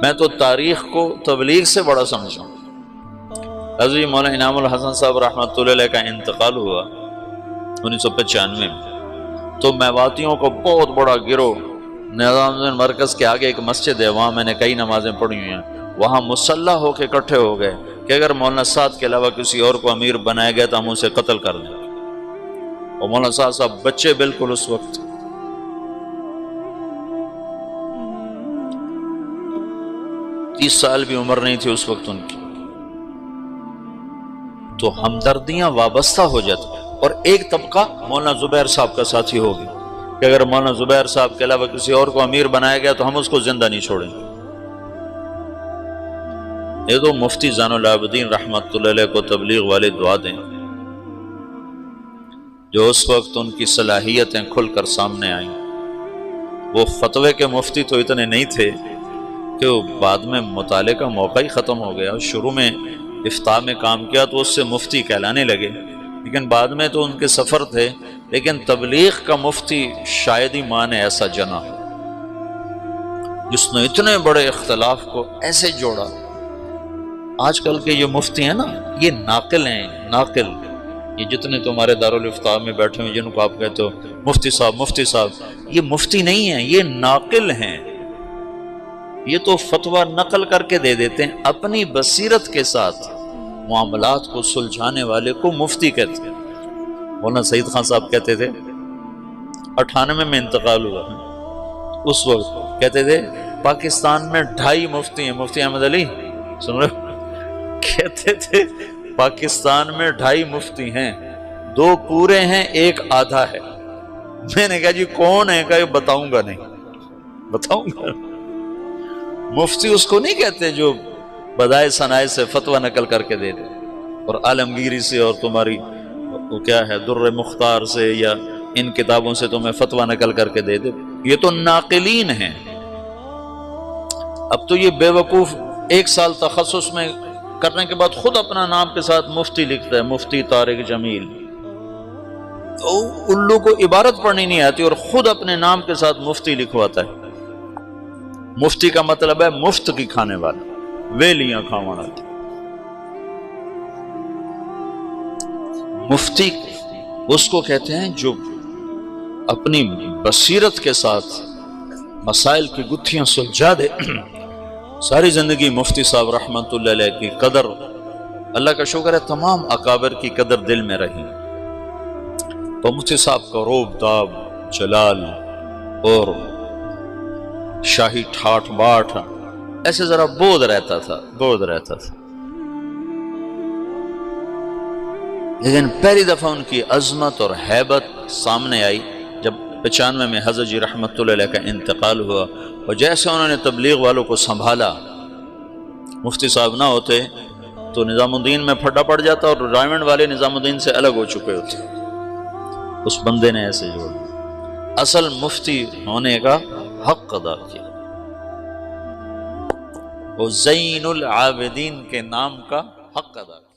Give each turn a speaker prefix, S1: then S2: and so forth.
S1: میں تو تاریخ کو تبلیغ سے بڑا سمجھا ہوں۔ حضرت مولانا انعام الحسن صاحب رحمۃ اللہ علیہ کا انتقال ہوا 1995 میں، تو میواتیوں کو بہت بڑا گروہ نظام الدین مرکز کے آگے ایک مسجد ہے، وہاں میں نے کئی نمازیں پڑھی ہوئی ہیں، وہاں مسلح ہو کے اکٹھے ہو گئے کہ اگر مولانا سعد کے علاوہ کسی اور کو امیر بنایا گیا تو ہم اسے قتل کر دیں گے۔ اور مولانا سعد صاحب بچے بالکل اس وقت، 30 سال بھی عمر نہیں تھی اس وقت ان کی، تو ہمدردیاں وابستہ ہو جاتی۔ اور ایک طبقہ مولانا زبیر صاحب کا ساتھی ہو گیا کہ اگر مولانا زبیر صاحب کے علاوہ کسی اور کو امیر بنایا گیا تو ہم اس کو زندہ نہیں چھوڑیں گے۔ یہ تو مفتی زین العابدین رحمۃ اللہ علیہ کو تبلیغ والے دعا دیں، جو اس وقت ان کی صلاحیتیں کھل کر سامنے آئیں۔ وہ فتوے کے مفتی تو اتنے نہیں تھے کہ وہ بعد میں مطالعے کا موقع ہی ختم ہو گیا، شروع میں افتاء میں کام کیا تو اس سے مفتی کہلانے لگے، لیکن بعد میں تو ان کے سفر تھے، لیکن تبلیغ کا مفتی شاید ہی ماں نے ایسا جنا جس نے اتنے بڑے اختلاف کو ایسے جوڑا۔ آج کل کے یہ مفتی ہیں نا، یہ ناقل ہیں، ناقل، یہ جتنے تمہارے دارالافتاء میں بیٹھے ہوئے جن کو آپ کہتے ہو مفتی صاحب مفتی صاحب، یہ مفتی نہیں ہیں، یہ ناقل ہیں۔ یہ تو فتویٰ نقل کر کے دے دیتے ہیں، اپنی بصیرت کے ساتھ معاملات کو سلجھانے والے کو مفتی کہتے ہیں۔ مولانا سعید خان صاحب کہتے تھے، 98 میں انتقال ہوا، اس وقت کہتے تھے پاکستان میں 2.5 مفتی ہیں، مفتی احمد علی سن رہے ہو؟ کہتے تھے پاکستان میں 2.5 مفتی ہیں، 2 پورے ہیں، 1 آدھا ہے۔ میں نے کہا جی کون ہے؟ کہ بتاؤں گا نہیں، بتاؤں گا۔ مفتی اس کو نہیں کہتے جو بدائے ثنائے سے فتویٰ نقل کر کے دے دے، اور عالمگیری سے اور تمہاری وہ کیا ہے در مختار سے یا ان کتابوں سے تمہیں فتویٰ نقل کر کے دے دے، یہ تو ناقلین ہیں۔ اب تو یہ بے وقوف 1 سال تخصص میں کرنے کے بعد خود اپنا نام کے ساتھ مفتی لکھتا ہے، مفتی طارق جمیل۔ الو کو عبارت پڑھنی نہیں آتی اور خود اپنے نام کے ساتھ مفتی لکھواتا ہے۔ مفتی کا مطلب ہے مفت کی کھانے والا، ویلیاں کھاوانا۔ مفتی اس کو کہتے ہیں جو اپنی بصیرت کے ساتھ مسائل کی گتھیاں سلجھا دے۔ ساری زندگی مفتی صاحب رحمت اللہ علیہ کی قدر، اللہ کا شکر ہے تمام اکابر کی قدر دل میں رہی، تو مفتی صاحب کا روب داب، جلال اور شاہی ٹھاٹ باٹ ایسے ذرا بود رہتا تھا، بود رہتا تھا۔ لیکن پہلی دفعہ ان کی عظمت اور ہیبت سامنے آئی جب 95 میں حضرت جی رحمت اللہ علیہ کا انتقال ہوا، اور جیسے انہوں نے تبلیغ والوں کو سنبھالا، مفتی صاحب نہ ہوتے تو نظام الدین میں پھڈا پڑ جاتا اور ڈائمنڈ والے نظام الدین سے الگ ہو چکے ہوتے۔ اس بندے نے ایسے جوڑ اصل مفتی ہونے کا حق ادا کیا، وہ زین العابدین کے نام کا حق ادا کیا۔